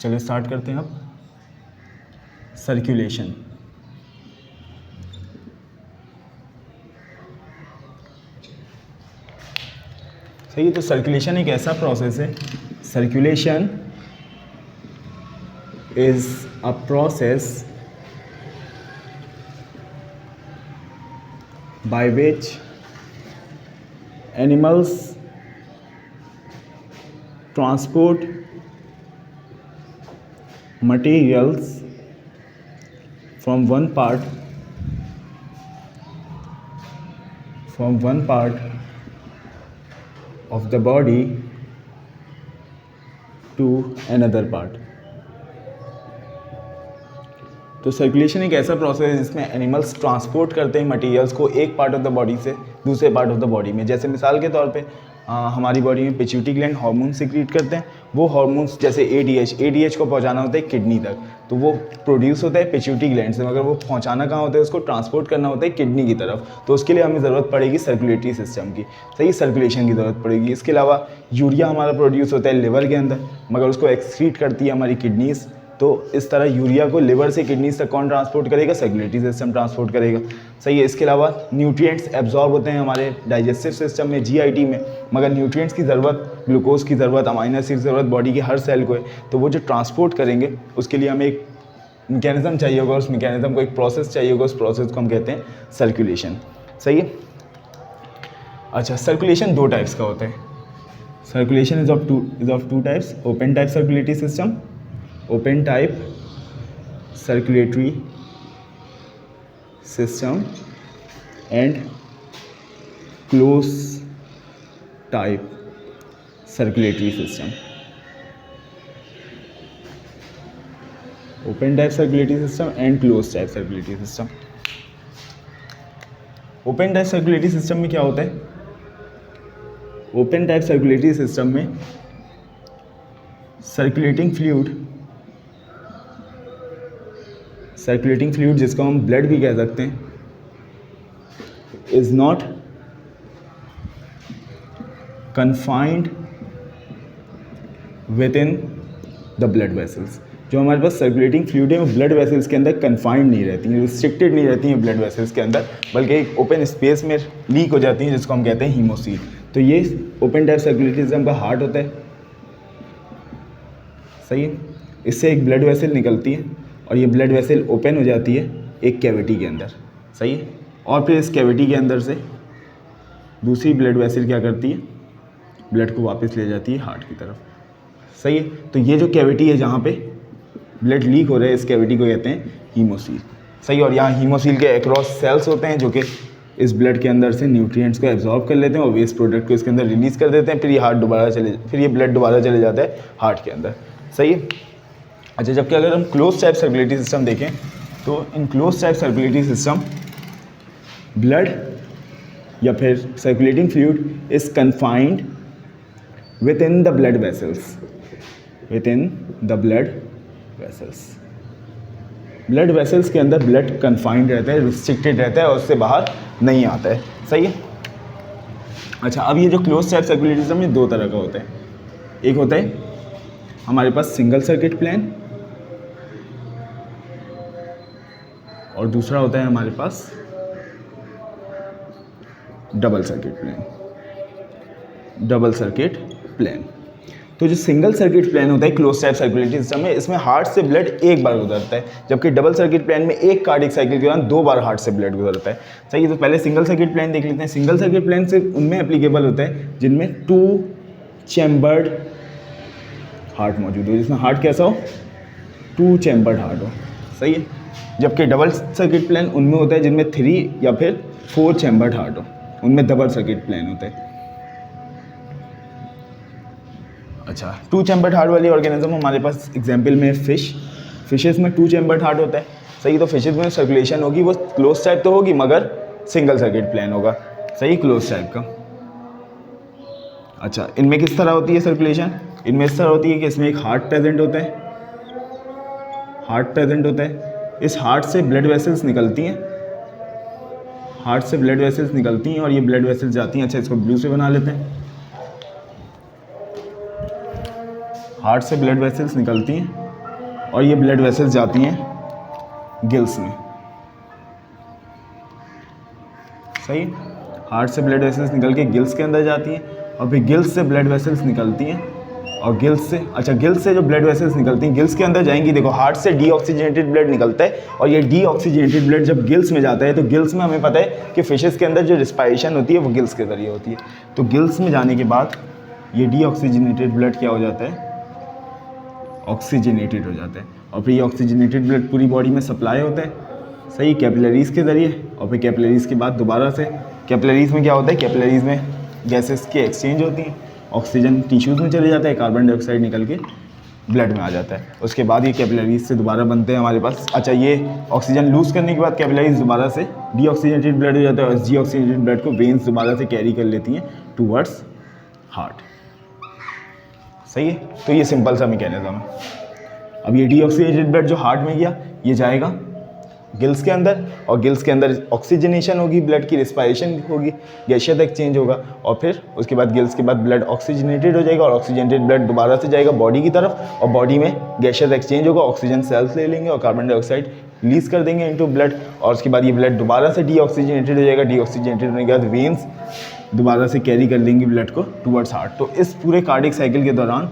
चलिए स्टार्ट करते हैं अब। सर्कुलेशन। सही है, तो सर्कुलेशन एक ऐसा प्रोसेस है, circulation is a process by which animals transport materials from one part of the body to another part। तो सर्कुलेशन एक ऐसा प्रोसेस है जिसमें एनिमल्स ट्रांसपोर्ट करते हैं मटेरियल्स को एक पार्ट ऑफ द बॉडी से दूसरे पार्ट ऑफ द बॉडी में। जैसे मिसाल के तौर पे हमारी बॉडी में पिट्यूटरी ग्लैंड हार्मोन सिक्रीट करते हैं। वो हार्मोन्स जैसे एडीएच को पहुंचाना होता है किडनी तक, तो वो प्रोड्यूस होता है पिट्यूटरी ग्लैंड से, मगर वो पहुंचाना कहाँ होता है, उसको ट्रांसपोर्ट करना होता है किडनी की तरफ। तो उसके लिए हमें ज़रूरत पड़ेगी सर्कुलेटरी सिस्टम की, सही, सर्कुलेशन की ज़रूरत पड़ेगी। इसके अलावा यूरिया हमारा प्रोड्यूस होता है लिवर के अंदर, मगर उसको एक्सक्रीट करती है हमारी किडनीज़। तो इस तरह यूरिया को लिवर से किडनीज तक कौन ट्रांसपोर्ट करेगा, सर्कुलेटरी सिस्टम ट्रांसपोर्ट करेगा, सही है। इसके अलावा न्यूट्रिएंट्स एब्जॉर्ब होते हैं हमारे डाइजेस्टिव सिस्टम में, जीआईटी में, मगर न्यूट्रिएंट्स की ज़रूरत, ग्लूकोज की ज़रूरत, अमाइनो एसिड की ज़रूरत बॉडी के हर सेल को है। तो वो जो ट्रांसपोर्ट करेंगे उसके लिए हमें एक मैकेनिज्म चाहिए होगा, उस मैकेनिज्म को एक प्रोसेस चाहिए होगा, उस प्रोसेस को हम कहते हैं सर्कुलेशन, सही है। अच्छा, सर्कुलेशन दो टाइप्स का होता है। Circulation is of two types, open type circulatory system, open type circulatory system and closed type circulatory system। open type circulatory system and closed type circulatory system। open type circulatory system में क्या होता है, open type circulatory system में circulating fluid जिसको हम blood भी कह सकते हैं, is not confined within the blood vessels. जो हमारे पास सर्कुलेटिंग फ्लूइड है वो ब्लड वेसल्स के अंदर कन्फाइंड नहीं रहती हैं, रिस्ट्रिक्टेड नहीं रहती हैं ब्लड वेसल्स के अंदर, बल्कि एक ओपन स्पेस में लीक हो जाती हैं, जिसको हम कहते हैं हीमोसील। तो ये ओपन टाइप सर्कुलेटरी सिस्टम का हार्ट होता है, सही है। इससे एक ब्लड वेसल निकलती है और ये ब्लड वेसल ओपन हो जाती है एक कैविटी के अंदर, सही है। और फिर इस कैविटी के अंदर से दूसरी ब्लड वेसल क्या करती है, ब्लड को वापस ले जाती है हार्ट की तरफ, सही है। तो ये जो कैविटी है जहाँ पे ब्लड लीक हो रहा है, इस कैविटी को कहते हैं हीमोसील, सही। और यहाँ हीमोसील के अक्रॉस सेल्स होते हैं जो कि इस ब्लड के अंदर से न्यूट्रिएंट्स को एब्जॉर्ब कर लेते हैं और वेस्ट प्रोडक्ट को इसके अंदर रिलीज़ कर देते हैं। फिर ये ब्लड दोबारा चले जाता है हार्ट के अंदर, सही है। अच्छा, जबकि अगर हम क्लोज टाइप सर्कुलेटरी सिस्टम देखें तो in close type circulatory system blood या फिर circulating fluid is confined within the blood vessels, blood vessels के अंदर ब्लड कन्फाइंड रहता है, रिस्ट्रिक्टेड रहता है और उससे बाहर नहीं आता है, सही है। अच्छा, अब ये जो क्लोज टाइप सर्कुलेटरी सिस्टम ये दो तरह का होता है। एक होता है हमारे पास सिंगल सर्किट प्लेन और दूसरा होता है हमारे पास डबल सर्किट प्लेन। तो जो सिंगल सर्किट प्लेन होता है क्लोज टाइप सर्कुलेटरी सिस्टम में, इसमें हार्ट से ब्लड एक बार गुजरता है, जबकि डबल सर्किट प्लेन में एक कार्डियक साइकिल के दौरान 2 बार हार्ट से ब्लड गुजरता है, सही है। तो पहले सिंगल सर्किट प्लेन देख लेते हैं। सिंगल सर्किट प्लेन सिर्फ उनमें एप्लीकेबल होता है जिनमें 2 चैम्बर्ड हार्ट मौजूद हो, जिसमें हार्ट कैसा हो, 2 चैम्बर्ड हार्ट हो, सही है। जबकि डबल सर्किट प्लेन उनमें होता है जिनमें 3 या फिर 4 चैम्बर्ड हार्ट हो, उनमें डबल सर्किट प्लेन होता है। अच्छा, 2 चैम्बर्ड हार्ट वाली ऑर्गेनिज्म हमारे पास एग्जाम्पल में फिशेस में 2 चैम्बर्ड हार्ट होता है, सही। तो फिशेस में सर्कुलेशन होगी वो क्लोज टाइप तो होगी मगर सिंगल सर्किट प्लेन होगा, सही, क्लोज टाइप का। अच्छा, इनमें किस तरह होती है सर्कुलेशन, इनमें इस तरह होती है कि इसमें एक हार्ट प्रेजेंट होता है, इस हार्ट से ब्लड वेसल्स निकलती हैं, और ये ब्लड वेसल्स जाती हैं। अच्छा, इसको ब्लू से बना लेते हैं। हार्ट से ब्लड वेसल्स निकलती हैं और ये ब्लड वेसल्स जाती हैं गिल्स में। सही, हार्ट से ब्लड वेसल्स निकल के गिल्स के अंदर जाती हैं और फिर गिल्स से ब्लड वेसल्स निकलती हैं और गिल्स से, अच्छा गिल्स से जो ब्लड वेसल्स निकलती हैं गिल्स के अंदर जाएंगी। देखो हार्ट से डीऑक्सीजनेटेड ब्लड निकलता है और ये डीऑक्सीजनेटेड ब्लड जब गिल्स में जाता है तो गिल्स में हमें पता है कि फिशेस के अंदर जो रिस्पायरेशन होती है वो गिल्स के ज़रिए होती है। तो गिल्स में जाने के बाद ये डीऑक्सीजनेटेड ब्लड क्या हो जाता है, ऑक्सीजनेटेड हो जाता है और फिर ये ऑक्सीजनेटेड ब्लड पूरी बॉडी में सप्लाई होता है, सही, कैपिलरीज़ के ज़रिए। और फिर कैपिलरीज़ के बाद दोबारा से कैपिलरीज़ में क्या होता है, कैपिलरीज़ में गैसेस की एक्सचेंज होती हैं, ऑक्सीजन टिश्यूज़ में चले जाता है, कार्बन डाइऑक्साइड निकल के ब्लड में आ जाता है। उसके बाद ये कैपिलरीज़ से दोबारा बनते हैं हमारे पास, अच्छा ये ऑक्सीजन लूज़ करने के बाद कैपिलरीज़ दोबारा से डीऑक्सीजनेटेड ब्लड हो जाता है और इस डीऑक्सीजनेटेड ब्लड को वेन्स दोबारा से कैरी कर लेती हैं टूवर्ड्स हार्ट। सही है, तो ये सिंपल सा मैकेनिज्म है। अब ये डीऑक्सीजनेटेड ब्लड जो हार्ट में गया ये जाएगा गिल्स के अंदर और गिल्स के अंदर ऑक्सीजनेशन होगी, ब्लड की रिस्पायरेशन होगी, गैसियस एक्सचेंज होगा और फिर उसके बाद गिल्स के बाद ब्लड ऑक्सीजनेटेड हो जाएगा और ऑक्सीजनेटेड ब्लड दोबारा से जाएगा बॉडी की तरफ और बॉडी में गैसियस एक्सचेंज होगा, ऑक्सीजन सेल्स ले लेंगे और कार्बन डाइऑक्साइड रिलीज कर देंगे इनटू ब्लड और उसके बाद ये ब्लड दोबारा से डीऑक्सीजनेटेड हो जाएगा। डीऑक्सीजनेटेड होने के बाद वेन्स दोबारा से कैरी कर लेंगे ब्लड को टूवर्ड्स हार्ट। तो इस पूरे कार्डियक साइकिल के दौरान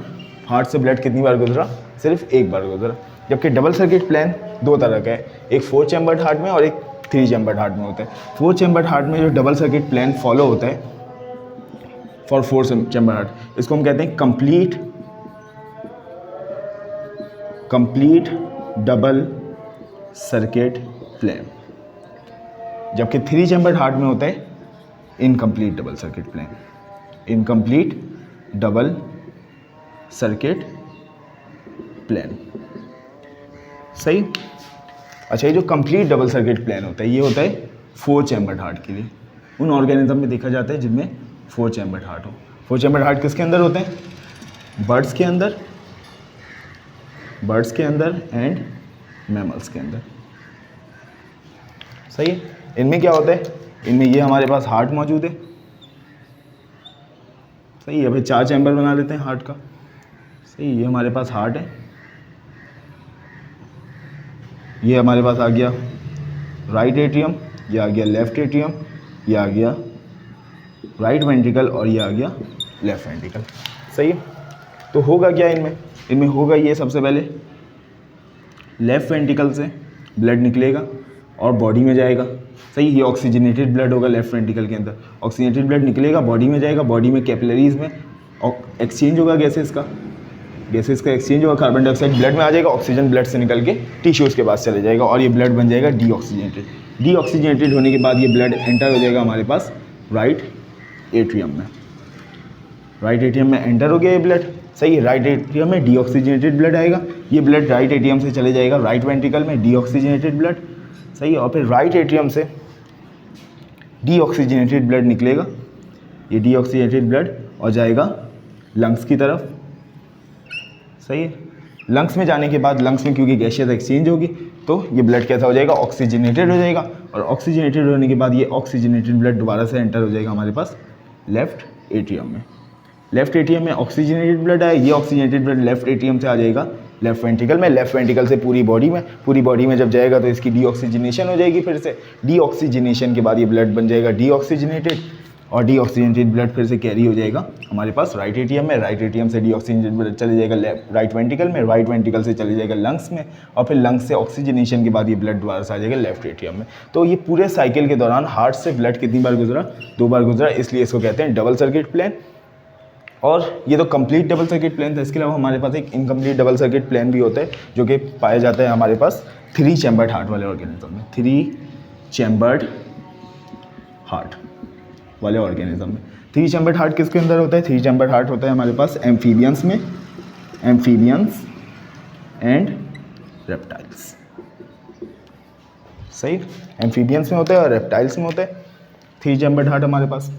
हार्ट से ब्लड कितनी बार गुजरा, सिर्फ एक बार गुजरा। जबकि डबल सर्किट प्लान दो तरह का है, एक 4 चैम्बर्ड हार्ट में और एक 3 चैम्बर्ड हार्ट में होता है। 4 चैम्बर्ड हार्ट में जो डबल सर्किट प्लान फॉलो होता है फॉर 4 चैम्बर हार्ट, इसको हम कहते हैं कंप्लीट डबल सर्किट प्लान। जबकि 3 चैम्बर्ड हार्ट में होता है incomplete double circuit plan, incomplete double circuit plan. सही, अच्छा ये जो कंप्लीट डबल सर्किट प्लान होता है ये होता है 4 चैम्बर्ड हार्ट के लिए, उन ऑर्गेनिज्म में देखा जाता है जिनमें 4 चैम्बर्ड हार्ट हो। 4 चैम्बर्ड हार्ट किसके अंदर होते हैं, बर्ड्स के अंदर एंड मैमल्स के अंदर। सही है, इनमें क्या होता है, इनमें ये हमारे पास हार्ट मौजूद है। सही है, भाई 4 चैम्बर बना लेते हैं हार्ट का। सही, ये हमारे पास हार्ट है, ये हमारे पास आ गया राइट एट्रियम, ये आ गया लेफ्ट एट्रियम, ये आ गया राइट वेंट्रिकल और ये आ गया लेफ्ट वेंट्रिकल। सही है, तो होगा क्या इनमें होगा ये, सबसे पहले लेफ्ट वेंट्रिकल से ब्लड निकलेगा और बॉडी में जाएगा। सही, ये ऑक्सीजनेटेड ब्लड होगा लेफ्ट वेंट्रिकल के अंदर, ऑक्सीजनेटेड ब्लड निकलेगा बॉडी में जाएगा, बॉडी में कैपिलरीज में एक्सचेंज होगा गैसेस का एक्सचेंज होगा, कार्बन डाइऑक्साइड ब्लड में आ जाएगा, ऑक्सीजन ब्लड से निकल के टिश्यूज़ के पास चले जाएगा और ये ब्लड बन जाएगा डीऑक्सीजनेटेड होने के बाद ये ब्लड एंटर हो जाएगा हमारे पास राइट एट्रियम में एंटर हो गया ये ब्लड। सही है, राइट एट्रियम में डीऑक्सीजनेटेड ब्लड आएगा, ये ब्लड राइट एट्रियम से चले जाएगा राइट वेंट्रिकल में डीऑक्सीजनेटेड ब्लड। सही है, और फिर राइट एट्रियम से डीऑक्सीजनेटेड ब्लड निकलेगा, ये डीऑक्सीजनेटेड ब्लड और जाएगा लंग्स की तरफ। सही है, लंग्स में जाने के बाद लंग्स में क्योंकि गैसियस एक्सचेंज होगी तो ये ब्लड कैसा हो जाएगा, ऑक्सीजनेटेड हो जाएगा और ऑक्सीजनेटेड होने के बाद ये ऑक्सीजनेटेड ब्लड दोबारा से एंटर हो जाएगा हमारे पास लेफ्ट एट्रियम में ऑक्सीजनेटेड ब्लड आए, ये ऑक्सीजनेटेड ब्लड लेफ्ट एट्रियम से आ जाएगा लेफ्ट वेंट्रिकल से पूरी बॉडी में जब जाएगा तो इसकी डीऑक्सीजनेशन हो जाएगी। फिर से डीऑक्सीजनेशन के बाद ये ब्लड बन जाएगा डीऑक्सीजनेटेड और डीऑक्सीजनेटेड ब्लड फिर से कैरी हो जाएगा हमारे पास राइट एट्रियम से डीऑक्सीजनेटेड ब्लड चले जाएगा राइट वेंट्रिकल से चले जाएगा लंग्स में और फिर लंग्स से ऑक्सीजनेशन के बाद ये ब्लड दोबारा से आ जाएगा लेफ्ट एट्रियम में। तो ये पूरे साइकिल के दौरान हार्ट से ब्लड कितनी बार गुजरा, 2 बार गुजरा, इसलिए इसको कहते हैं डबल सर्किट प्लान। और ये तो कंप्लीट डबल सर्किट प्लान था, इसके अलावा हमारे पास एक इनकम्प्लीट डबल सर्किट प्लान भी होता है जो कि पाया जाता है हमारे पास 3 चैम्बर्ड हार्ट वाले ऑर्गेनिज्म में। 3 चैम्बर्ड हार्ट वाले ऑर्गेनिज्म में 3 चैम्बर्ड हार्ट किसके अंदर होता है, 3 चैम्बर्ड हार्ट होता है हमारे पास एम्फीबियंस एंड रेप्टाइल्स। सही, एम्फीबियंस में होता है और रेप्टाइल्स में होता है 3 चैम्बर्ड हार्ट हमारे पास।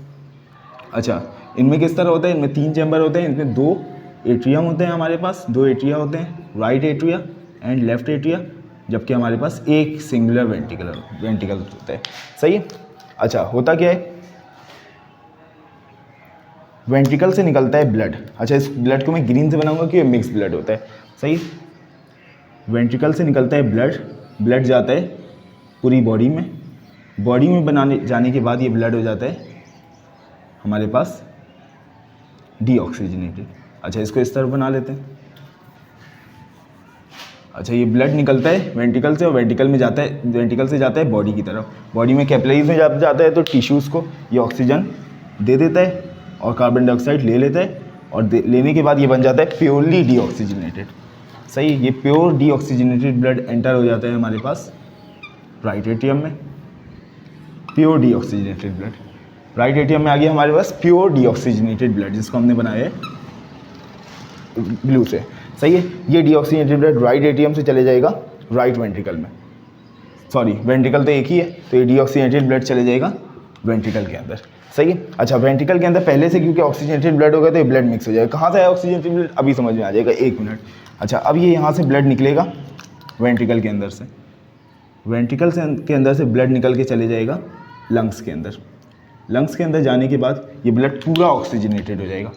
अच्छा, इनमें किस तरह होता है, इनमें 3 चैम्बर होते हैं, इनमें 2 एट्रियम होते हैं हमारे पास, 2 एट्रिया होते हैं, right atria and left atria, जबकि हमारे पास एक सिंगुलर वेंट्रिकल होता है। सही, अच्छा होता क्या है, वेंट्रिकल से निकलता है ब्लड। अच्छा, इस ब्लड को मैं ग्रीन से बनाऊंगा कि मिक्स ब्लड होता है। सही, वेंट्रिकल से निकलता है ब्लड, ब्लड जाता है पूरी बॉडी में, बॉडी में बनाने जाने के बाद ये ब्लड हो जाता है हमारे पास डीऑक्सीजनेटेड। अच्छा, इसको इस तरह बना लेते हैं। अच्छा, ये ब्लड निकलता है वेंट्रिकल से और वेंट्रिकल में जाता है, वेंट्रिकल से जाता है बॉडी की तरफ, बॉडी में कैपिलरीज में जाता है तो टिश्यूज़ को ये ऑक्सीजन दे देता है और कार्बन डाइऑक्साइड ले लेता है और लेने के बाद ये बन जाता है प्योरली डीऑक्सीजनेटेड। सही, ये प्योर डीऑक्सीजनेटेड ब्लड एंटर हो जाता है हमारे पास राइट एट्रियम में, pure deoxygenated blood right atrium में आ गया हमारे पास प्योर डीऑक्सीजनेटेड ब्लड, जिसको हमने बनाया है ब्लू से। सही है, ये डीऑक्सीजनेटेड ब्लड राइट एट्रियम से चले जाएगा राइट वेंट्रिकल में, सॉरी वेंट्रिकल तो एक ही है, तो ये डीऑक्सीजनेटेड ब्लड चले जाएगा वेंट्रिकल के अंदर। सही है। अच्छा, वेंट्रिकल के अंदर पहले से क्योंकि ऑक्सीजनेटेड ब्लड होगा तो ये ब्लड मिक्स हो जाएगा। कहाँ से आया ऑक्सीजनेटेड ब्लड, अभी समझ में आ जाएगा, 1 मिनट। अच्छा, अब ये यहाँ से ब्लड निकलेगा वेंट्रिकल के अंदर से, वेंट्रिकल से के अंदर से ब्लड निकल के चले जाएगा लंग्स के अंदर, लंग्स के अंदर जाने के बाद ये ब्लड पूरा ऑक्सीजनेटेड हो जाएगा,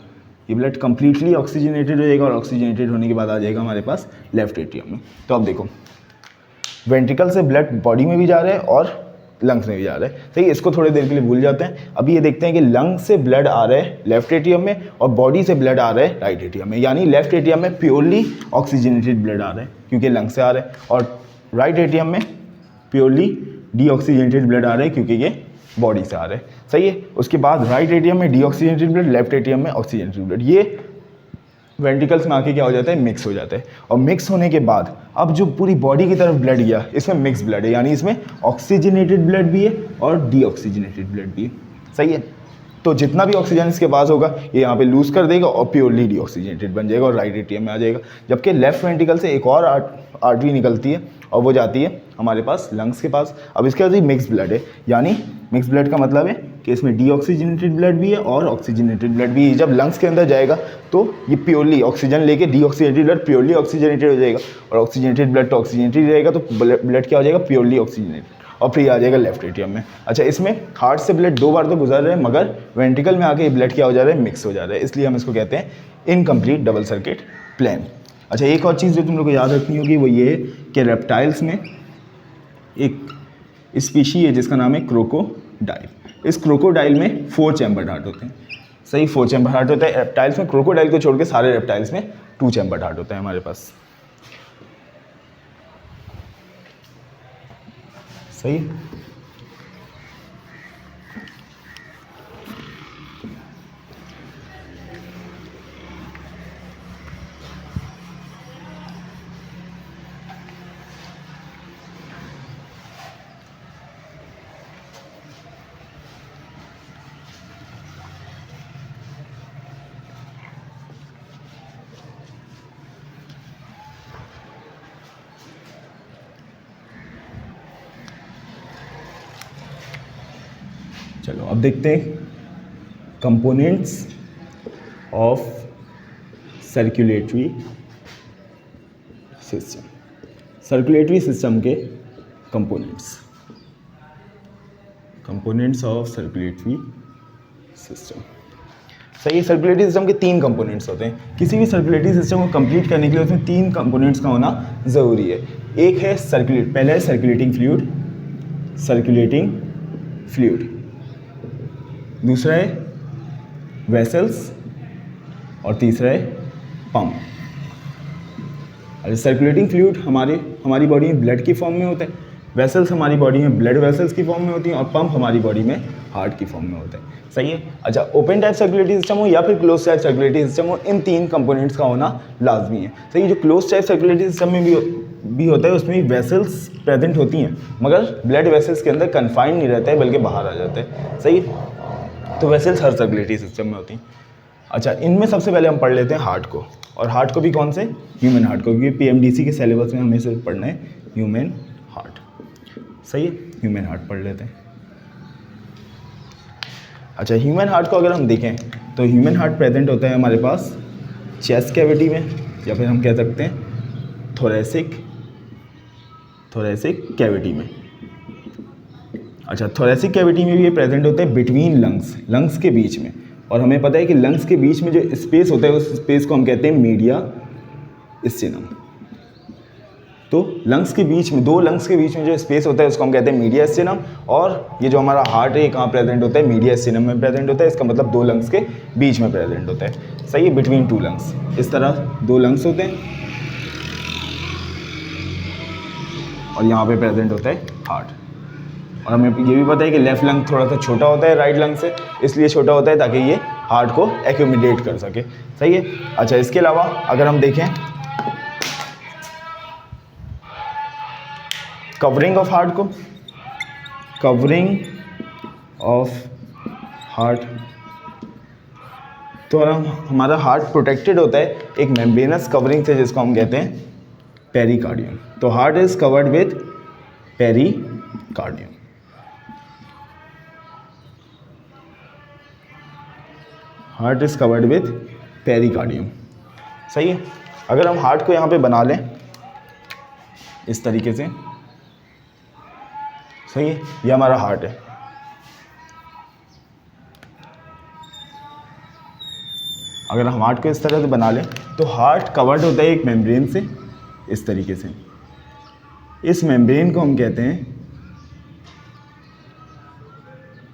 ये ब्लड कम्प्लीटली ऑक्सीजनेटेड हो जाएगा और ऑक्सीजनेटेड होने के बाद आ जाएगा हमारे पास लेफ्ट एट्रियम में। तो अब देखो, वेंट्रिकल से ब्लड बॉडी में भी जा रहा है और लंग्स में भी जा रहा है। सही, इसको थोड़ी देर के लिए भूल जाते हैं। अभी ये देखते हैं कि लंग्स से ब्लड आ रहा है लेफ्ट एट्रियम में और बॉडी से ब्लड आ रहा है राइट एट्रियम में, यानी लेफ्ट एट्रियम में प्योरली ऑक्सीजनेटेड ब्लड आ रहा है क्योंकि लंग्स से आ रहा है, और राइट एट्रियम में प्योरली डीऑक्सीजनेटेड ब्लड आ रहा है क्योंकि ये बॉडी से आ रहा है। सही है। उसके बाद राइट एट्रियम में डीऑक्सीजनेटेड ब्लड, लेफ्ट एट्रियम में ऑक्सीजनेटेड ब्लड, ये वेंट्रिकल्स में आके क्या हो जाता है, मिक्स हो जाता है। और मिक्स होने के बाद अब जो पूरी बॉडी की तरफ ब्लड गया, इसमें मिक्स ब्लड है, यानी इसमें ऑक्सीजनेटेड ब्लड भी है और डीऑक्सीजनेटेड ब्लड भी है। सही है। तो जितना भी ऑक्सीजन इसके पास होगा ये यहाँ पे लूज कर देगा और प्योरली डीऑक्सीजनेटेड बन जाएगा और राइट एट्रियम में आ जाएगा। जबकि लेफ्ट वेंट्रिकल से एक और आर्टरी निकलती है और वो जाती है हमारे पास लंग्स के पास। अब इसके बाद मिक्स ब्लड है, यानी मिक्स ब्लड का मतलब है कि इसमें डीऑक्सीजनेटेड ब्लड भी है और ऑक्सीजनेटेड ब्लड भी है। जब लंग्स के अंदर जाएगा तो ये प्योरली ऑक्सीजन लेके डीऑक्सीजनेटेड ब्लड प्योरली ऑक्सीजनेटेड हो जाएगा और ऑक्सीजनेटेड ब्लड तो ऑक्सीजनेटेड रहेगा, तो ब्लड क्या हो जाएगा, प्योरली ऑक्सीजनेटेड, और फिर आ जाएगा लेफ्ट एट्रियम में। अच्छा, इसमें हार्ट से ब्लड 2 बार तो गुजर रहे हैं, मगर वेंट्रिकल में आके ये ब्लड क्या हो जा रहा है, मिक्स हो जा रहा है, इसलिए हम इसको कहते हैं इनकम्प्लीट डबल सर्किट प्लेन। अच्छा, एक और चीज़ जो तुम लोग को याद रखनी होगी वो ये है कि रेप्टाइल्स में एक स्पीशी है जिसका नाम है क्रोकोडाइल। इस क्रोकोडाइल में 4 चैम्बर्ड हार्ट होते हैं। सही, 4 चैम्बर्ड हार्ट होता है रेप्टाइल्स में। क्रोकोडाइल को छोड़ के सारे रेप्टाइल्स में 2 चैम्बर्ड हार्ट होता है हमारे पास। सही। चलो अब देखते हैं components of circulatory system. Circulatory system के components, components of circulatory system. सही है। सर्कुलेटरी सिस्टम के 3 कंपोनेंट्स होते हैं। किसी भी सर्कुलेटरी सिस्टम को कंप्लीट करने के लिए उसमें 3 कंपोनेंट्स का होना ज़रूरी है। एक है पहला है सर्कुलेटिंग फ्लूइड, सर्कुलेटिंग फ्लूइड। दूसरा है वेसल्स और तीसरा है पंप। अरे सर्कुलेटिंग फ्लूइड हमारी बॉडी में ब्लड की फॉर्म में होता है, वेसल्स हमारी बॉडी में ब्लड वेसल्स की फॉर्म में होती हैं और पंप हमारी बॉडी में हार्ट की फॉर्म में होता है। सही है। अच्छा, ओपन टाइप सर्कुलेटरी सिस्टम हो या फिर क्लोज टाइप सर्कुलेटरी सिस्टम हो, इन 3 कंपोनेंट्स का होना लाजमी है। सही। जो क्लोज टाइप सर्कुलेटरी सिस्टम में भी होता है उसमें वेसल्स प्रेजेंट होती हैं, मगर ब्लड वेसल्स के अंदर कन्फाइंड नहीं रहता है बल्कि बाहर आ जाता है। सही। तो वेसल्स हर सर्कुलेटरी सिस्टम में होती हैं। अच्छा, इनमें सबसे पहले हम पढ़ लेते हैं हार्ट को, और हार्ट को भी कौन से, ह्यूमन हार्ट को, क्योंकि पीएमडीसी के सिलेबस में हमें सिर्फ पढ़ना है ह्यूमन हार्ट। सही है। ह्यूमन हार्ट पढ़ लेते हैं। अच्छा, ह्यूमन हार्ट को अगर हम देखें तो ह्यूमन हार्ट प्रेजेंट होता है हमारे पास चेस्ट कैविटी में, या फिर हम कह सकते हैं थोरेसिक कैविटी में। अच्छा, थोरेसिक कैविटी में भी ये प्रेजेंट होते हैं बिटवीन लंग्स के बीच में, और हमें पता है कि लंग्स के बीच में जो स्पेस होता है उस स्पेस को हम कहते हैं मीडिया स्टेनम। तो लंग्स के बीच में, दो लंग्स के बीच में जो स्पेस होता है उसको हम कहते हैं मीडियस्टिनम, और ये जो हमारा हार्ट है ये कहाँ प्रेजेंट होता है, मीडियस्टिनम में प्रेजेंट होता है। इसका मतलब दो लंग्स के बीच में प्रेजेंट होता है, सही है, बिटवीन टू लंग्स। इस तरह दो लंग्स होते हैं और यहाँ पे प्रेजेंट होता है हार्ट। और हमें ये भी पता है कि लेफ्ट लंग थोड़ा सा छोटा होता है राइट लंग से, इसलिए छोटा होता है ताकि ये हार्ट को एक्यूमुलेट कर सके, सही है। अच्छा, इसके अलावा अगर हम देखें कवरिंग ऑफ हार्ट को, कवरिंग ऑफ हार्ट, तो हमारा हार्ट प्रोटेक्टेड होता है एक मेम्ब्रेनस कवरिंग से जिसको हम कहते हैं पेरिकार्डियम। तो heart is covered with pericardium. Heart is covered with pericardium, सही है। अगर हम हार्ट को यहाँ पे बना लें इस तरीके से, सही है, ये हमारा हार्ट है। अगर हम हार्ट को इस तरह से बना लें तो हार्ट कवर्ड होता है एक मेम्ब्रेन से इस तरीके से। इस मेम्ब्रेन को हम कहते हैं,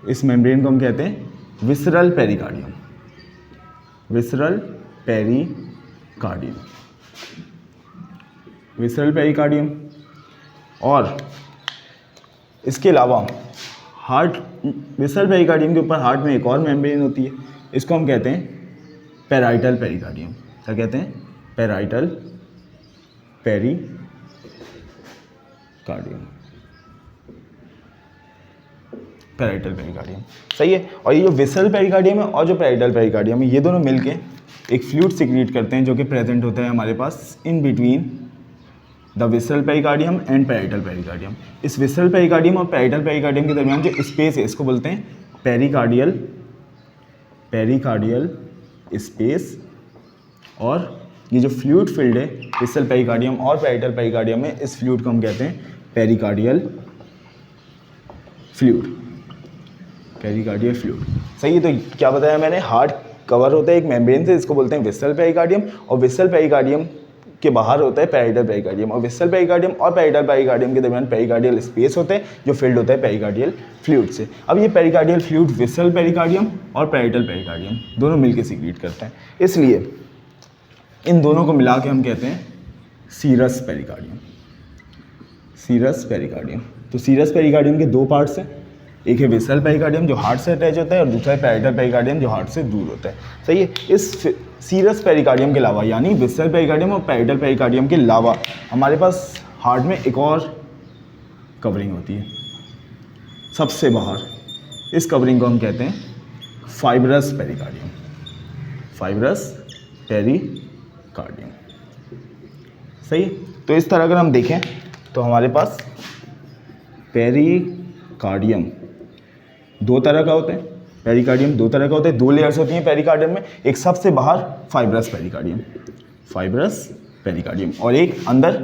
इस मेम्ब्रेन को हम कहते हैं visceral pericardium, visceral pericardium, visceral pericardium. और इसके अलावा हार्ट, विसरल पेरिकार्डियम के ऊपर हार्ट में एक और मेम्ब्रेन होती है, इसको हम कहते हैं पैराइटल पेरिकार्डियम। क्या कहते हैं? पैराइटल पेरिकार्डियम, पैराइटल पेरिकार्डियम, सही है। और ये जो विसरल पेरिकार्डियम है और जो पैराइटल पेरिकार्डियम है, ये दोनों मिलके एक फ्लूइड सिक्रीट करते हैं जो कि प्रेजेंट होता है हमारे पास in between the visceral pericardium and parietal pericardium. इस विसरल पेरिकार्डियम और पैराइटल पेरिकार्डियम के दरमियान जो स्पेस है इसको बोलते हैं पेरिकार्डियल, पेरिकार्डियल स्पेस। और ये जो फ्लूइड फील्ड है विसरल पेरिकार्डियम और पैराइटल पेरिकार्डियम में, इस फ्लूइड को हम कहते हैं पेरिकार्डियल फ्लूइड, पेरिकार्डियल फ्लूइड, सही है। तो क्या बताया मैंने, हार्ट कवर होता है एक मेम्ब्रेन से, इसको बोलते हैं विसरल पेरिकार्डियम, और विसरल पेरिकार्डियम के बाहर होता है पैराइटल पेरिकार्डियम, और विसरल पेरिकार्डियम और पैराइटल पेरिकार्डियम के दरमियान पेरिकार्डियल स्पेस होते हैं जो फिल्ड होता है पेरिकार्डियल फ्लूइड से। अब ये पेरिकार्डियल फ्लूइड विसरल पेरिकार्डियम और पैराइटल पेरिकार्डियम दोनों मिलकर सीक्रेट करते हैं, इसलिए इन दोनों को मिला के हम कहते हैं सीरस पेरिकार्डियम, सीरस पेरिकार्डियम। तो सीरस पेरिकार्डियम के दो पार्ट्स हैं, एक है विसरल पेरिकार्डियम जो हार्ट से अटैच होता है और दूसरा है पैराइटल पेरिकार्डियम जो हार्ट से दूर होता है, सही है। इस सीरस पेरिकार्डियम के अलावा, यानी विसरल पेरिकार्डियम और पैराइटल पेरिकार्डियम के अलावा, हमारे पास हार्ट में एक और कवरिंग होती है सबसे बाहर। इस कवरिंग को हम कहते हैं फाइब्रस पेरिकार्डियम, फाइब्रस पेरिकार्डियम, सही है। तो इस तरह अगर हम देखें तो हमारे पास पेरिकार्डियम दो तरह का होता है, पेरिकार्डियम दो तरह का होता है, दो लेयर्स होती हैं पेरिकार्डियम में, एक सबसे बाहर फाइब्रस पेरिकार्डियम, फाइब्रस पेरिकार्डियम, और एक अंदर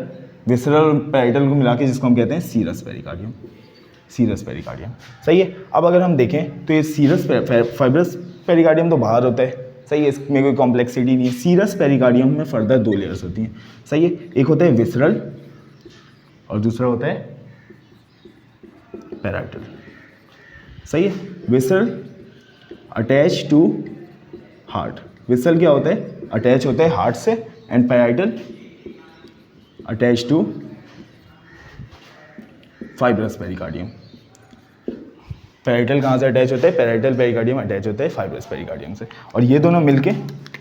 विसरल पैराइटल को मिला के जिसको हम कहते हैं सीरस पेरिकार्डियम, सीरस पेरिकार्डियम, सही है। अब अगर हम देखें तो ये सीरस फाइब्रस पेरिकार्डियम तो बाहर होता है, सही है, इसमें कोई कॉम्प्लेक्सिटी नहीं है। सीरस पेरिकार्डियम में फर्दर दो लेयर्स होती हैं, सही है, एक होता है विसरल और दूसरा होता है पैराइटल, सही है। Visceral attach to heart, visceral क्या होता है, अटैच होता है हार्ट से, and parietal attach to fibrous pericardium. Parietal कहाँ से अटैच होता है, पैराइटल पेरिकार्डियम अटैच होता है फाइब्रस पेरिकार्डियम से, और ये दोनों मिलके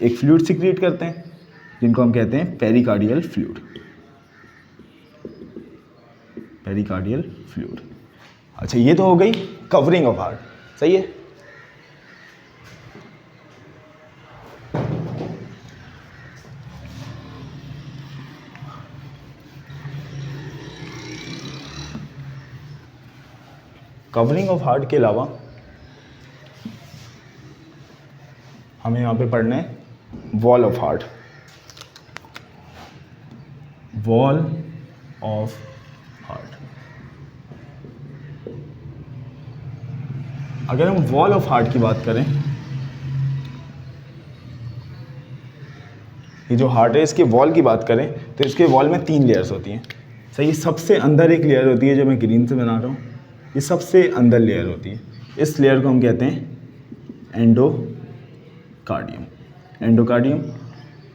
एक फ्लूइड सिक्रीट करते हैं जिनको हम कहते हैं पेरिकार्डियल फ्लूइड, पेरिकार्डियल फ्लूइड। अच्छा, ये तो हो गई कवरिंग ऑफ हार्ट, सही है। कवरिंग ऑफ हार्ट के अलावा हमें यहाँ पे पढ़ना है wall of heart, wall of heart. अगर हम वॉल ऑफ हार्ट की बात करें, ये जो हार्ट है इसके वॉल की बात करें तो इसके वॉल में तीन लेयर्स होती हैं, सही है। सबसे अंदर एक लेयर होती है जो मैं ग्रीन से बना रहा हूँ, ये सबसे अंदर लेयर होती है, इस लेयर को हम कहते हैं एंडोकार्डियम। एंडोकार्डियम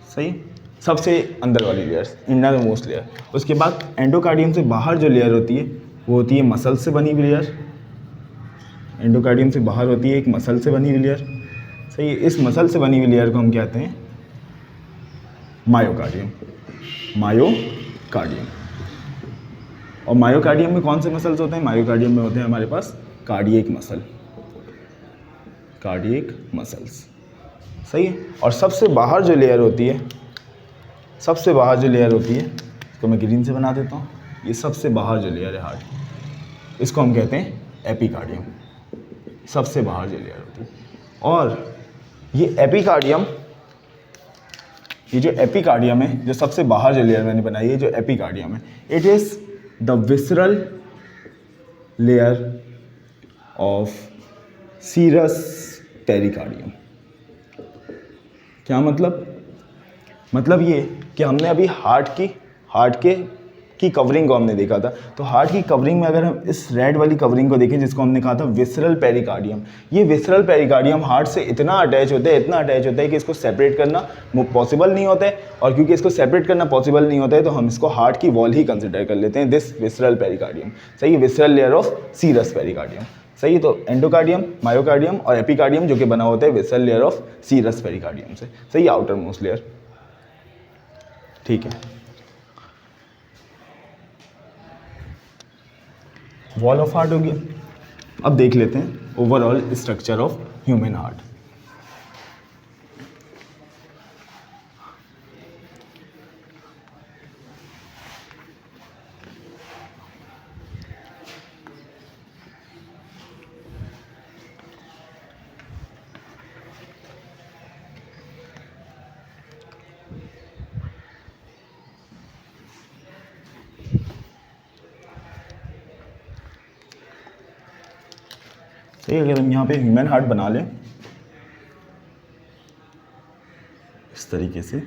सही, सबसे अंदर वाली लेयर, इनर मोस्ट लेयर। उसके बाद एंडोकार्डियम से बाहर जो लेयर होती है वो होती है मसल से बनी हुई लेयर। एंडोकार्डियम से बाहर होती है एक मसल से बनी हुई लेयर, सही है। इस मसल से बनी हुई लेयर को हम कहते हैं मायोकार्डियम। मायोकार्डियम। और मायोकार्डियम में कौन से मसल्स होते हैं? मायोकार्डियम में होते हैं हमारे पास कार्डियक मसल, कार्डियक मसल्स, सही है। और सबसे बाहर जो लेयर होती है, सबसे बाहर जो लेयर होती है, इसको मैं ग्रीन से बना देता हूँ, ये सबसे बाहर जो लेयर है हार्ट, इसको हम कहते हैं एपिकार्डियम। सबसे बाहर जो लेयर होती है। और ये एपिकार्डियम, ये जो एपिकार्डियम है, जो सबसे बाहर जो लेयर मैंने बनाई है, जो एपिकार्डियम है, it is the visceral layer of serous pericardium. क्या मतलब? मतलब ये कि हमने अभी हार्ट की कवरिंग को हमने देखा था। तो हार्ट की कवरिंग में अगर हम इस रेड वाली कवरिंग को देखें, जिसको हमने कहा था विसरल पेरिकार्डियम, ये विसरल पेरिकार्डियम हार्ट से इतना अटैच होता है, इतना अटैच होता है कि इसको सेपरेट करना पॉसिबल नहीं होता है। और क्योंकि इसको सेपरेट करना पॉसिबल नहीं होता है, तो हम इसको हार्ट की वॉल ही कंसिडर कर लेते हैं, दिस विसरल पेरिकार्डियम, सही है। Visceral layer of serous pericardium, सही है। तो एंडोकार्डियम, मायोकार्डियम और एपिकार्डियम जो कि बना होता है visceral layer of serous pericardium से, सही है, आउटर मोस्ट लेयर, ठीक है। वॉल ऑफ हार्ट हो गया। अब देख लेते हैं overall structure of human heart. अगर हम यहाँ पे ह्यूमन हार्ट बना लें इस तरीके से,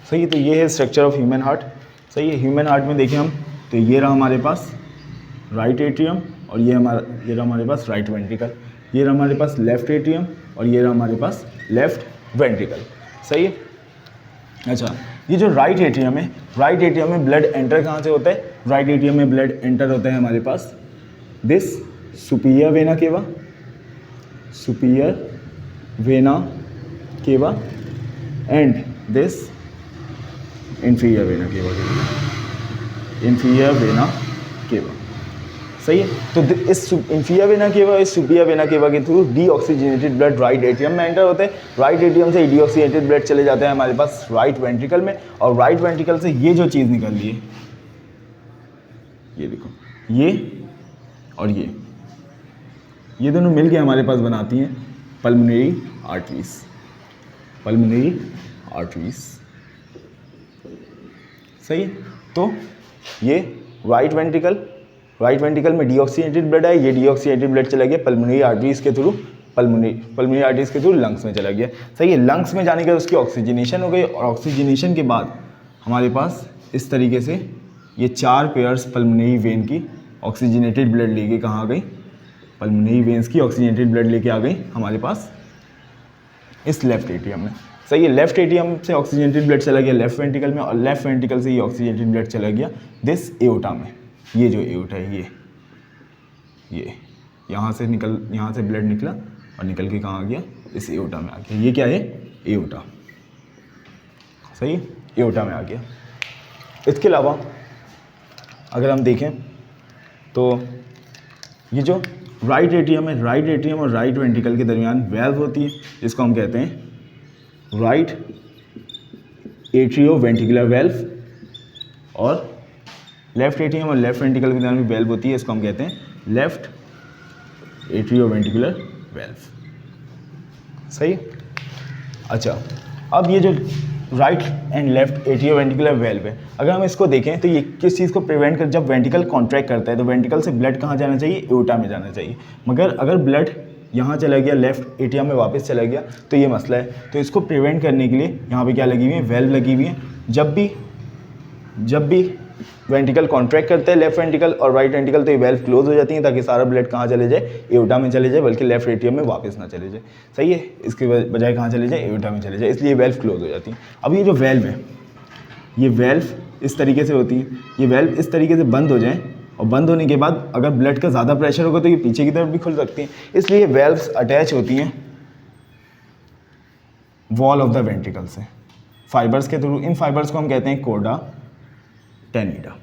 सही है। तो ये है स्ट्रक्चर ऑफ ह्यूमन हार्ट, सही है। ह्यूमन हार्ट में देखें हम, तो ये रहा हमारे पास राइट एट्रियम, और ये रहा हमारे पास राइट वेंट्रिकल, ये रहा हमारे पास लेफ्ट एट्रियम, और ये रहा हमारे पास लेफ्ट वेंट्रिकल, सही है। अच्छा, ये जो राइट एट्रियम है, राइट एट्रियम में ब्लड एंटर कहाँ से होता है? राइट एट्रियम में ब्लड एंटर होता है हमारे पास this superior vena cava, superior vena cava, and this inferior vena cava, inferior vena cava, सही है। तो इस इंफीरियर वेना केवा, इस सुपीरियर वेना केवा के through deoxygenated blood right atrium में एंटर होते हैं। राइट एट्रियम से डीऑक्सीजनेटेड ब्लड चले जाते हैं हमारे पास राइट वेंट्रिकल में, और राइट वेंट्रिकल से ये जो चीज़ निकल रही है, ये देखो, ये और ये दोनों मिलके हमारे पास बनाती हैं पल्मोनरी आर्टरीज, पल्मोनरी आर्टरीज, सही है। तो ये राइट वेंट्रिकल में डीऑक्सीजनेटेड ब्लड है, ये डीऑक्सीजनेटेड ब्लड चला गया पल्मोनरी आर्टरीज के थ्रू, पल्मोनरी आर्टरीज के थ्रू लंग्स में चला गया, सही है। लंग्स में जाने के बाद उसकी ऑक्सीजनेशन हो गई, और ऑक्सीजनेशन के बाद हमारे पास इस तरीके से ये 4 पेयर्स पल्मोनरी वेन की ऑक्सीजनेटेड ब्लड लेके कहाँ गई? पल्मोनरी वेंस की ऑक्सीजनेटेड ब्लड लेके आ गई हमारे पास इस लेफ्ट एट्रियम में। सही है, लेफ्ट एट्रियम से ऑक्सीजनेटेड ब्लड चला गया लेफ्ट वेंट्रिकल में, और लेफ्ट वेंट्रिकल से ये ऑक्सीजनेटेड ब्लड चला गया दिस एओर्टा में। ये जो एओर्टा है ये यहाँ से ब्लड निकला और निकल के कहाँ आ गया, इस एओर्टा में आ गया। ये क्या है, एओर्टा। सही है, एओर्टा में आ गया। इसके अलावा अगर हम देखें तो ये जो राइट एट्रियम है, राइट एट्रियम और राइट वेंट्रिकल के दरमियान वेल्व होती है, जिसको हम कहते हैं राइट एट्रियो वेंट्रिकुलर वेल्व, और लेफ्ट एट्रियम और लेफ्ट वेंट्रिकल के दरमियान वेल्व होती है, इसको हम कहते हैं लेफ्ट एट्रियो वेंट्रिकुलर वेल्व। सही। अच्छा, अब ये जो right and left atrio ventricular valve है, अगर हम इसको देखें तो ये किस चीज़ को प्रिवेंट कर, जब वेंट्रिकल कॉन्ट्रैक्ट करता है तो वेंट्रिकल से ब्लड कहाँ जाना चाहिए, एओर्टा में जाना चाहिए। मगर अगर ब्लड यहाँ चला गया, लेफ्ट एट्रियम में वापस चला गया, तो ये मसला है। तो इसको प्रिवेंट करने के लिए यहाँ पे क्या लगी हुई है, वेल्व लगी हुई है। जब भी वेंट्रिकल कॉन्ट्रैक्ट करते हैं लेफ्ट वेंट्रिकल और राइट वेंट्रिकल, तो ये वेल्व क्लोज हो जाती है ताकि सारा ब्लड कहाँ चले जाए, एओर्टा में चले जाए, बल्कि लेफ्ट एट्रियम में वापस ना चले जाए। सही है, इसके बजाय कहाँ चले जाए, एओर्टा में चले जाए, इसलिए वेल्व क्लोज हो जाती है। अब ये जो वेल्व है, ये वेल्व इस तरीके से होती है, ये वेल्व इस तरीके से बंद हो जाए, और बंद होने के बाद अगर ब्लड का ज़्यादा प्रेशर होगा तो ये पीछे की तरफ भी खुल सकती हैं, इसलिए वेल्व्स अटैच होती हैं वॉल ऑफ द वेंट्रिकल से फाइबर्स के थ्रू। इन फाइबर्स को हम कहते हैं कोडा टेनिडा।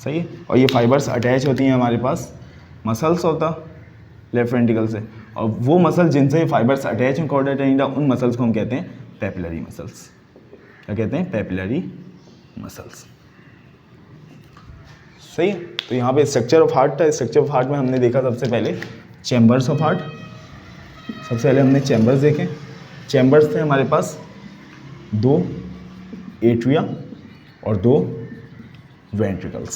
सही है, और ये फाइबर्स अटैच होती हैं हमारे पास मसल्स होता लेफ्ट वेंट्रिकल से, और वो मसल जिनसे फाइबर्स अटैच हैं कोडा टेनिडा, उन मसल्स को हम कहते हैं पेपिलरी मसल्स। क्या कहते हैं, पेपिलरी मसल्स। सही है, तो यहाँ पे स्ट्रक्चर ऑफ हार्ट था। स्ट्रक्चर ऑफ हार्ट में हमने देखा सबसे पहले चैम्बर्स ऑफ हार्ट। सबसे पहले हमने चैम्बर्स देखे। चैम्बर्स थे हमारे पास 2 एट्रिया और 2 वेंट्रिकल्स।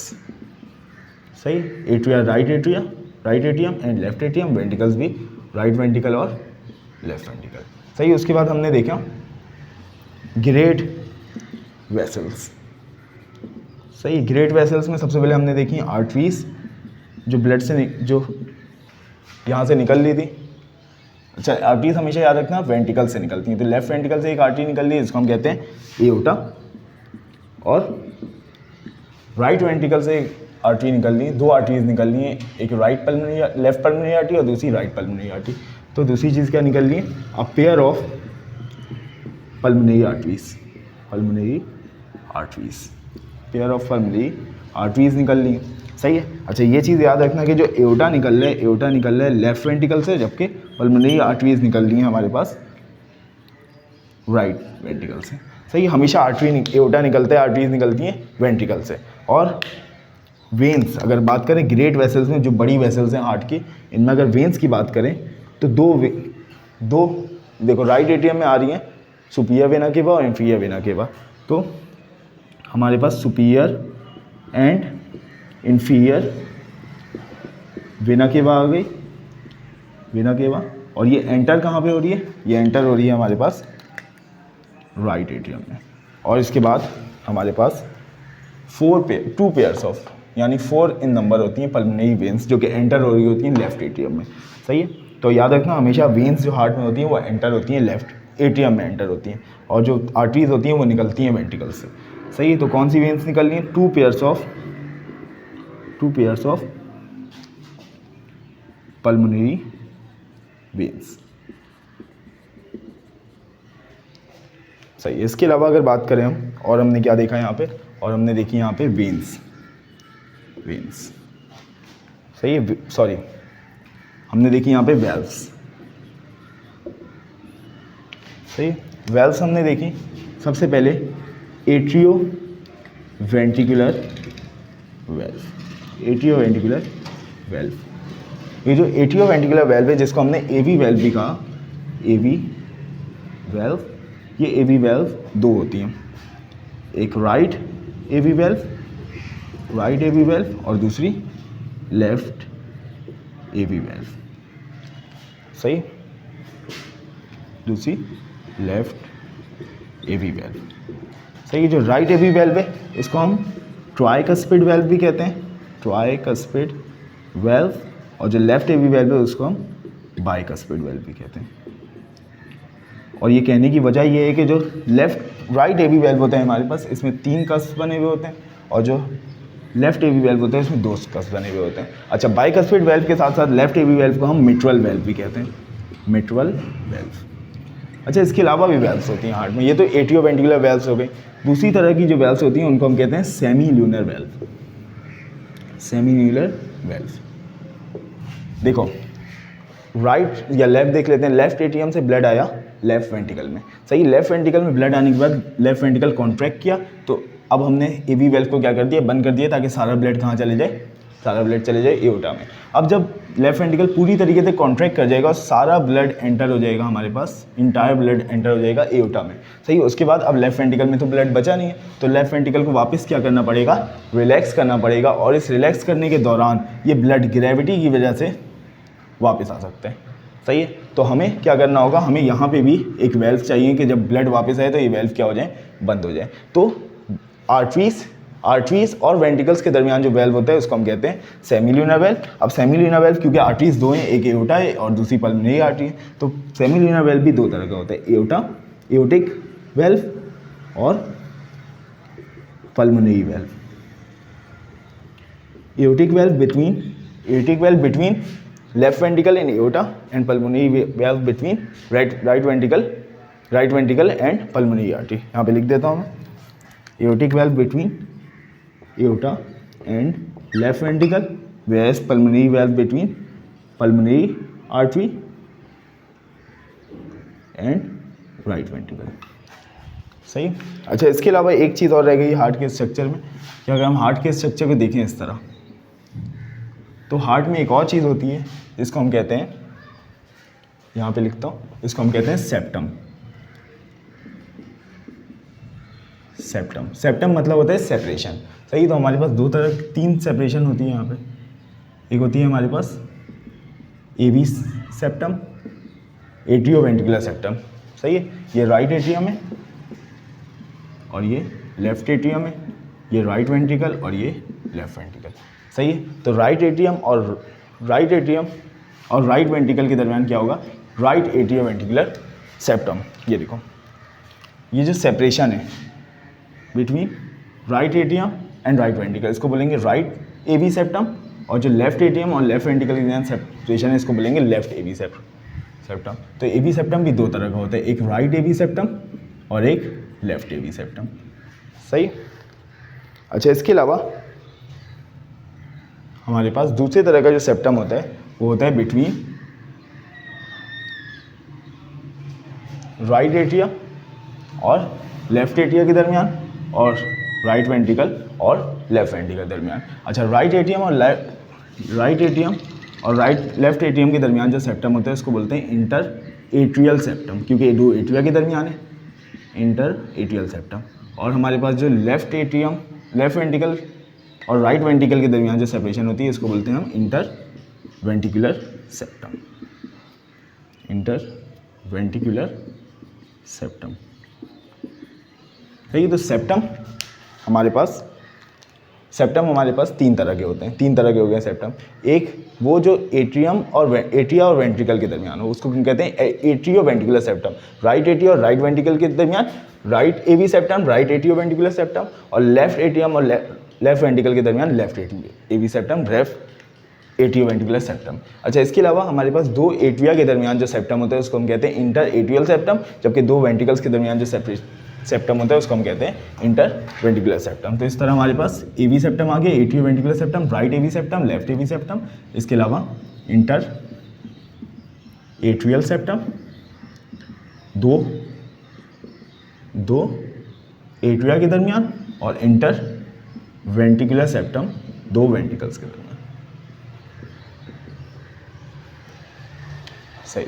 सही, atria right atrium and left atrium, ventricles भी राइट वेंट्रिकल और लेफ्ट वेंट्रिकल। सही, उसके बाद हमने देखा ग्रेट वेसल्स। सही, ग्रेट वेसल्स में सबसे पहले हमने देखी आर्टरीज, जो ब्लड से जो यहाँ से निकल ली थी। अच्छा, आर्टरीज हमेशा याद रखना वेंट्रिकल से निकलती हैं, तो लेफ्ट वेंट्रिकल से एक आर्टरी निकल रही है जिसको हम कहते हैं एओर्टा, और राइट वेंट्रिकल से एक आर्टरी निकल रही है, 2 आर्टरीज निकल रही हैं, एक लेफ्ट पल्मोनरी आर्टरी और दूसरी राइट पल्मोनरी आर्टरी। तो दूसरी चीज़ क्या निकल रही है, a pair of pulmonary arteries, pair of pulmonary arteries निकल रही है। सही है। अच्छा, ये चीज़ याद रखना कि जो एओर्टा निकल रहा है लेफ्ट वेंट्रिकल से, जबकि पल्मोनरी आर्टरीज निकल रही हैं हमारे पास राइट वेंट्रिकल से। सही, हमेशा एओर्टा निकलता है, आर्टरीज निकलती हैं वेंट्रिकल से। और वेंस, अगर बात करें ग्रेट वेसल्स में, जो बड़ी वेसल्स हैं हार्ट की, इनमें अगर वेंस की बात करें तो दो देखो राइट एट्रियम में आ रही हैं, सुपीरियर वेना केवा और इंफीरियर वेना केवा। तो हमारे पास superior and inferior vena cava आ गई, वेना केवा। और ये एंटर कहाँ पे हो रही है, ये एंटर हो रही है हमारे पास राइट एट्रियम में। और इसके बाद हमारे पास 2 पेयर्स ऑफ, यानी 4 इन नंबर होती हैं पल्मोनरी वेन्स, जो कि एंटर हो रही होती हैं लेफ्ट एट्रियम में। सही है, तो याद रखना हमेशा वेन्स जो हार्ट में होती हैं वो एंटर होती हैं लेफ्ट एट्रियम में एंटर होती हैं, और जो आर्टरीज होती हैं वो निकलती हैं वेंट्रिकल से। सही है, तो कौन सी वेन्स निकल रही हैं, 2 पेयर्स ऑफ पल्मोनरी वेन्स। सही, इसके अलावा अगर बात करें हम, और हमने क्या देखा यहाँ पे, और हमने देखी यहाँ पे वेन्स। सही है, सॉरी, हमने देखी यहाँ पे वेल्व्स। सही, वेल्व्स हमने देखी सबसे पहले एट्रियो वेंट्रिकुलर वेल्व। ये जो एट्रियो वेंट्रिकुलर वेल्व है, जिसको हमने एवी वेल्व भी कहा, एवी वेल्व, ये एवी वेल्व 2 होती हैं, एक राइट एवी वेल्व और दूसरी लेफ्ट एवी वेल्व। सही, दूसरी लेफ्ट एवी वेल्व। सही, जो राइट एवी वेल्व है इसको हम ट्राइकस्पिड वेल्व भी कहते हैं, ट्राइकस्पिड वेल्व, और जो लेफ्ट एवी वेल्व है उसको हम बाइकस्पिड वेल्व भी कहते हैं। और ये कहने की वजह ये है कि जो लेफ्ट राइट एवी वेल्व होते हैं हमारे पास, इसमें 3 कस्प बने हुए होते हैं, और जो लेफ्ट एवी वेल्व होते हैं इसमें 2 कस्प बने हुए होते हैं। अच्छा, बाइकस्पिड वेल्व के साथ साथ लेफ्ट एवी वेल्व को हम मिट्रल वेल्व भी कहते हैं, मिट्रल वेल्व। अच्छा, इसके अलावा भी वेल्व्स होती हैं हार्ट में। ये तो एट्रियोवेंट्रिकुलर वेल्व्स हो गई। दूसरी तरह की जो वेल्व्स होती हैं उनको हम कहते हैं semi lunar valve, semi lunar valve. देखो, राइट या लेफ्ट देख लेते हैं। लेफ्ट एट्रियम से ब्लड आया लेफ्ट वेंट्रिकल में, सही। लेफ्ट वेंट्रिकल में ब्लड आने के बाद लेफ्ट वेंट्रिकल कॉन्ट्रैक्ट किया, तो अब हमने एवी वेल्व को क्या कर दिया, बंद कर दिया, ताकि सारा ब्लड कहाँ चले जाए, सारा ब्लड चले जाए एओर्टा में। अब जब लेफ्ट वेंट्रिकल पूरी तरीके से कॉन्ट्रैक्ट कर जाएगा और सारा ब्लड एंटर हो जाएगा हमारे पास, इंटायर ब्लड एंटर हो जाएगा एओर्टा में, सही। उसके बाद अब लेफ्ट वेंट्रिकल में तो ब्लड बचा नहीं है, तो लेफ्ट वेंट्रिकल को वापस क्या करना पड़ेगा, रिलैक्स करना पड़ेगा। और इस रिलैक्स करने के दौरान ये ब्लड ग्रेविटी की वजह से वापस आ सकते हैं, सही है। तो हमें क्या करना होगा, हमें यहाँ पे भी एक वेल्व चाहिए कि जब ब्लड वापस आए तो ये वेल्व क्या हो जाए, बंद हो जाए। तो आर्टरीज और वेंट्रिकल्स के दरमियान जो वेल्व होता है उसको हम कहते हैं सेमील्यूनर वेल्व। अब सेमील्यूनर वेल्व क्योंकि आर्टरीज 2 हैं, एक एओर्टा है और दूसरी पल्मोनरी आर्टरी है, तो सेमील्यूनर वेल्व भी 2 तरह का होता है, एओर्टा, एओर्टिक वेल्व और pulmonary valve. Aortic valve between left ventricle and aorta, and pulmonary valve between right ventricle and pulmonary artery. यहाँ पे लिख देता हूँ मैं, aortic valve between aorta and left ventricle, whereas pulmonary valve between pulmonary artery and right ventricle, सही। अच्छा, इसके अलावा एक चीज़ और रह गई हार्ट के स्ट्रक्चर में, कि अगर हम हार्ट के स्ट्रक्चर को देखें इस तरह, तो हार्ट में एक और चीज़ होती है जिसको हम कहते हैं, यहाँ पे लिखता हूँ, इसको हम कहते हैं सेप्टम। सेप्टम मतलब होता है सेपरेशन, सही। तो हमारे पास 3 सेपरेशन होती है यहाँ पे। एक होती है हमारे पास एवी सेप्टम, एट्रियोवेंट्रिकुलर सेप्टम, सही है। ये राइट एट्रियम है और ये लेफ्ट एट्रियम है, ये राइट वेंट्रिकल और ये लेफ्ट वेंट्रिकल, सही है। तो राइट एट्रियम और राइट वेंट्रिकल के दरमियान क्या होगा, राइट एट्रियोवेंट्रिकुलर सेप्टम। ये देखो, ये जो सेपरेशन है between right atrium and right ventricle, इसको बोलेंगे राइट एवी सेप्टम, और जो लेफ्ट एट्रियम और लेफ्ट वेंट्रिकल के दरमियान सेपरेशन है इसको बोलेंगे लेफ्ट एवी सेप्टम। तो एवी सेप्टम भी 2 तरह का होता है, एक राइट एवी सेप्टम और एक लेफ्ट एवी सेप्टम, सही। अच्छा, इसके अलावा हमारे पास दूसरे तरह का जो सेप्टम होता है वो होता है बिटवीन राइट एट्रिया और लेफ्ट एट्रिया के दरमियान, और राइट वेंट्रिकल और लेफ्ट वेंट्रिकल दरमियान। अच्छा, राइट एट्रियम और लेफ्ट एट्रियम के दरमियान जो सेप्टम होता है उसको बोलते हैं इंटर एट्रियल सेप्टम, क्योंकि 2 एट्रिया के दरमियान है, इंटर एट्रियल सेप्टम। और हमारे पास जो लेफ्ट वेंट्रिकल और राइट वेंट्रिकल के दरमियान जो सेपरेशन होती है इसको बोलते हैं हम inter ventricular septum, inter ventricular septum, सही। तो सेप्टम हमारे पास 3 तरह के होते हैं, 3 तरह के हो गए सेप्टम। एक वो जो एट्रिया और वेंट्रिकल के दरमियान हो उसको हम कहते हैं एट्रियोवेंट्रिकुलर सेप्टम। राइट एट्रिया और राइट वेंट्रिकल के दरमियान राइट एवी सेप्टम, राइट एट्रियोवेंट्रिकुलर सेप्टम, और लेफ्ट एट्रियम और लेफ्ट वेंट्रिकल के दरमियान लेफ्ट एवी सेप्टम, लेफ्ट एट्रियोवेंट्रिकुलर सेप्टम। अच्छा, इसके अलावा हमारे पास 2 एट्रिया के दरमियान जो सेप्टम होता है उसको हम कहते हैं इंटर एट्रियल सेप्टम, जबकि 2 वेंट्रिकल्स के दरमियान जो सेप्टम होता है उसको हम कहते हैं इंटर वेंट्रिकुलर सेप्टम। तो इस तरह हमारे पास एवी सेप्टम आ गया, एट्रियोवेंट्रिकुलर सेप्टम, राइट एवी सेप्टम, लेफ्ट एवी सेप्टम। इसके अलावा इंटर एट्रियल सेप्टम, दो एट्रिया के दरमियान, और इंटर वेंट्रिकुलर सेप्टम 2 वेंट्रिकल्स के दरमियान, सही।